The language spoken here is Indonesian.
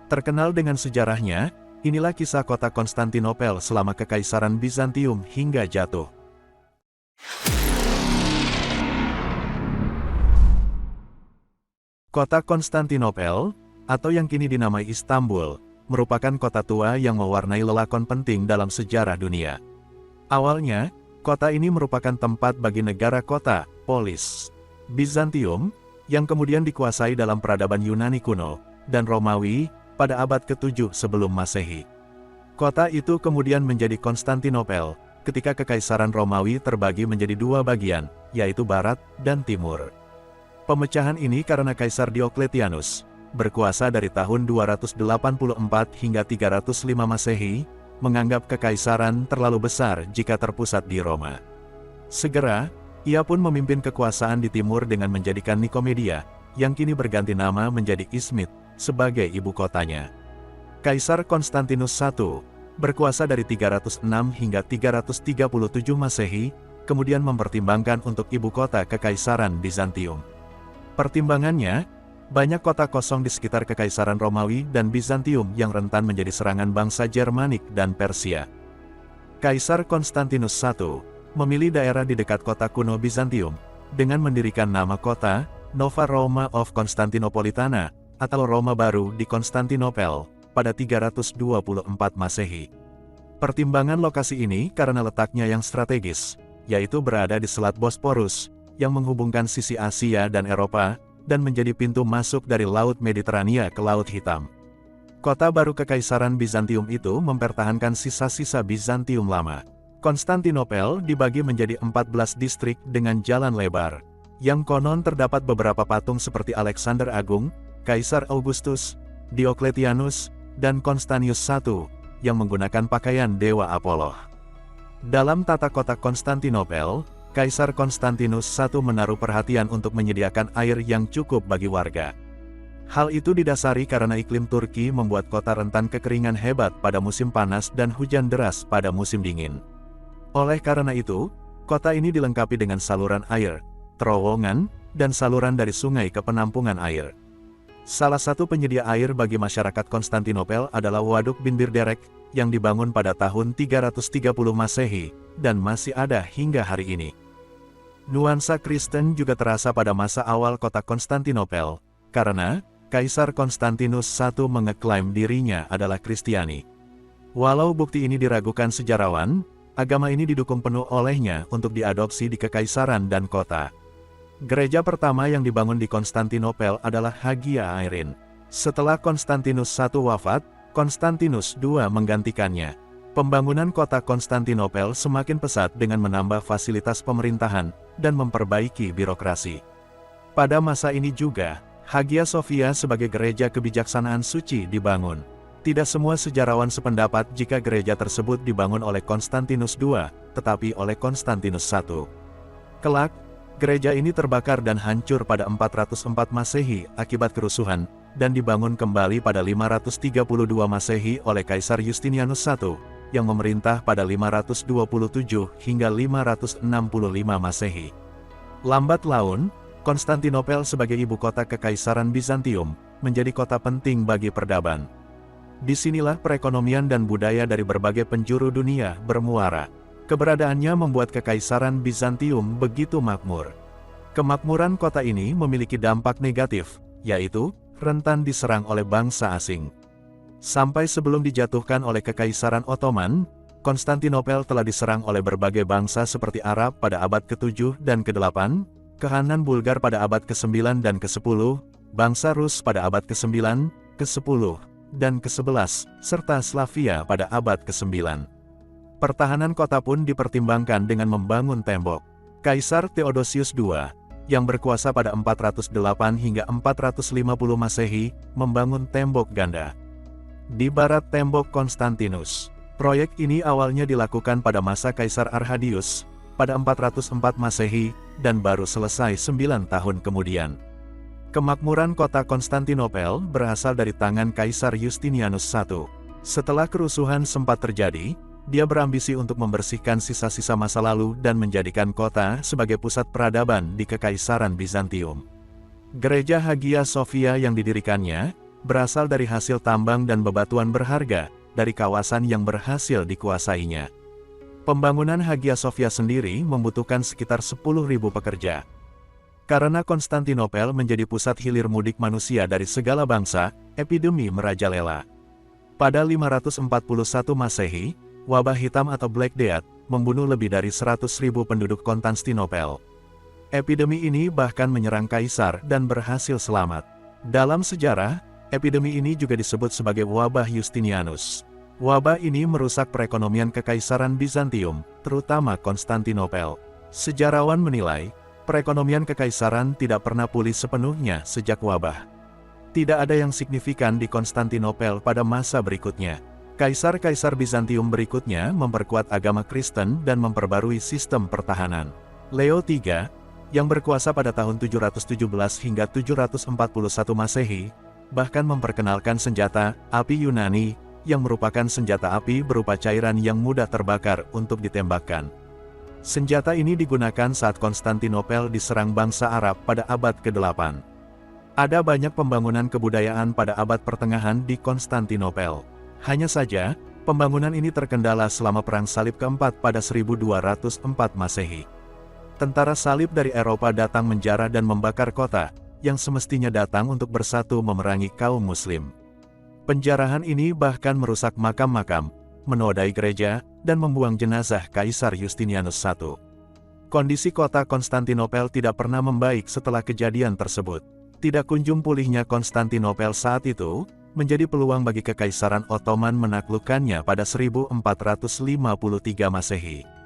Terkenal dengan sejarahnya, inilah kisah kota Konstantinopel selama Kekaisaran Bizantium hingga jatuh. Kota Konstantinopel, atau yang kini dinamai Istanbul, merupakan kota tua yang mewarnai lelakon penting dalam sejarah dunia. Awalnya, kota ini merupakan tempat bagi negara kota, polis, Bizantium, yang kemudian dikuasai dalam peradaban Yunani kuno, dan Romawi, pada abad ke-7 sebelum Masehi. Kota itu kemudian menjadi Konstantinopel, ketika Kekaisaran Romawi terbagi menjadi dua bagian, yaitu Barat dan Timur. Pemecahan ini karena Kaisar Diokletianus, berkuasa dari tahun 284 hingga 305 Masehi, menganggap kekaisaran terlalu besar jika terpusat di Roma. Segera, ia pun memimpin kekuasaan di timur dengan menjadikan Nikomedia, yang kini berganti nama menjadi Izmit, sebagai ibu kotanya. Kaisar Konstantinus I, berkuasa dari 306 hingga 337 Masehi, kemudian mempertimbangkan untuk ibu kota Kekaisaran Bizantium. Pertimbangannya, banyak kota kosong di sekitar Kekaisaran Romawi dan Bizantium yang rentan menjadi serangan bangsa Germanik dan Persia. Kaisar Konstantinus I memilih daerah di dekat kota kuno Bizantium, dengan mendirikan nama kota, Nova Roma of Constantinopolitana, atau Roma Baru di Konstantinopel, pada 324 Masehi. Pertimbangan lokasi ini karena letaknya yang strategis, yaitu berada di Selat Bosporus, yang menghubungkan sisi Asia dan Eropa, dan menjadi pintu masuk dari Laut Mediterania ke Laut Hitam. Kota baru Kekaisaran Bizantium itu mempertahankan sisa-sisa Bizantium lama. Konstantinopel dibagi menjadi 14 distrik dengan jalan lebar, yang konon terdapat beberapa patung seperti Alexander Agung, Kaisar Augustus, Diokletianus, dan Konstantius I, yang menggunakan pakaian Dewa Apollo. Dalam tata kota Konstantinopel, Kaisar Konstantinus I menaruh perhatian untuk menyediakan air yang cukup bagi warga. Hal itu didasari karena iklim Turki membuat kota rentan kekeringan hebat pada musim panas dan hujan deras pada musim dingin. Oleh karena itu, kota ini dilengkapi dengan saluran air, terowongan, dan saluran dari sungai ke penampungan air. Salah satu penyedia air bagi masyarakat Konstantinopel adalah Waduk Binbirderek, yang dibangun pada tahun 330 Masehi, dan masih ada hingga hari ini. Nuansa Kristen juga terasa pada masa awal kota Konstantinopel, karena Kaisar Konstantinus I mengeklaim dirinya adalah Kristiani. Walau bukti ini diragukan sejarawan, agama ini didukung penuh olehnya untuk diadopsi di kekaisaran dan kota. Gereja pertama yang dibangun di Konstantinopel adalah Hagia Airin. Setelah Konstantinus I wafat, Konstantinus II menggantikannya. Pembangunan kota Konstantinopel semakin pesat dengan menambah fasilitas pemerintahan dan memperbaiki birokrasi. Pada masa ini juga, Hagia Sophia sebagai gereja kebijaksanaan suci dibangun. Tidak semua sejarawan sependapat jika gereja tersebut dibangun oleh Konstantinus II, tetapi oleh Konstantinus I. Kelak, gereja ini terbakar dan hancur pada 404 Masehi akibat kerusuhan, dan dibangun kembali pada 532 Masehi oleh Kaisar Justinianus I, yang memerintah pada 527 hingga 565 Masehi. Lambat laun, Konstantinopel sebagai ibu kota Kekaisaran Bizantium, menjadi kota penting bagi peradaban. Disinilah perekonomian dan budaya dari berbagai penjuru dunia bermuara. Keberadaannya membuat Kekaisaran Bizantium begitu makmur. Kemakmuran kota ini memiliki dampak negatif, yaitu rentan diserang oleh bangsa asing. Sampai sebelum dijatuhkan oleh Kekaisaran Ottoman, Konstantinopel telah diserang oleh berbagai bangsa seperti Arab pada abad ke-7 dan ke-8, kehanan Bulgar pada abad ke-9 dan ke-10, bangsa Rus pada abad ke-9, ke-10, dan ke-11, serta Slavia pada abad ke-9. Pertahanan kota pun dipertimbangkan dengan membangun tembok. Kaisar Theodosius II, yang berkuasa pada 408 hingga 450 Masehi, membangun tembok ganda di barat tembok Konstantinus. Proyek ini awalnya dilakukan pada masa Kaisar Arhadius, pada 404 Masehi, dan baru selesai 9 tahun kemudian. Kemakmuran kota Konstantinopel berasal dari tangan Kaisar Justinianus I. Setelah kerusuhan sempat terjadi, dia berambisi untuk membersihkan sisa-sisa masa lalu dan menjadikan kota sebagai pusat peradaban di Kekaisaran Bizantium. Gereja Hagia Sophia yang didirikannya, berasal dari hasil tambang dan bebatuan berharga dari kawasan yang berhasil dikuasainya. Pembangunan Hagia Sophia sendiri membutuhkan sekitar 10.000 pekerja. Karena Konstantinopel menjadi pusat hilir mudik manusia dari segala bangsa, epidemi merajalela. Pada 541 Masehi, wabah hitam atau Black Death membunuh lebih dari 100.000 penduduk Konstantinopel. Epidemi ini bahkan menyerang kaisar dan berhasil selamat. Dalam sejarah, epidemi ini juga disebut sebagai wabah Justinianus. Wabah ini merusak perekonomian Kekaisaran Bizantium, terutama Konstantinopel. Sejarawan menilai, perekonomian Kekaisaran tidak pernah pulih sepenuhnya sejak wabah. Tidak ada yang signifikan di Konstantinopel pada masa berikutnya. Kaisar-kaisar Bizantium berikutnya memperkuat agama Kristen dan memperbarui sistem pertahanan. Leo III, yang berkuasa pada tahun 717 hingga 741 Masehi, bahkan memperkenalkan senjata api Yunani, yang merupakan senjata api berupa cairan yang mudah terbakar untuk ditembakkan. Senjata ini digunakan saat Konstantinopel diserang bangsa Arab pada abad ke-8. Ada banyak pembangunan kebudayaan pada abad pertengahan di Konstantinopel. Hanya saja, pembangunan ini terkendala selama Perang Salib keempat pada 1204 Masehi. Tentara salib dari Eropa datang menjara dan membakar kota, yang semestinya datang untuk bersatu memerangi kaum muslim. Penjarahan ini bahkan merusak makam-makam, menodai gereja, dan membuang jenazah Kaisar Justinianus I. Kondisi kota Konstantinopel tidak pernah membaik setelah kejadian tersebut. Tidak kunjung pulihnya Konstantinopel saat itu, menjadi peluang bagi Kekaisaran Ottoman menaklukkannya pada 1453 Masehi.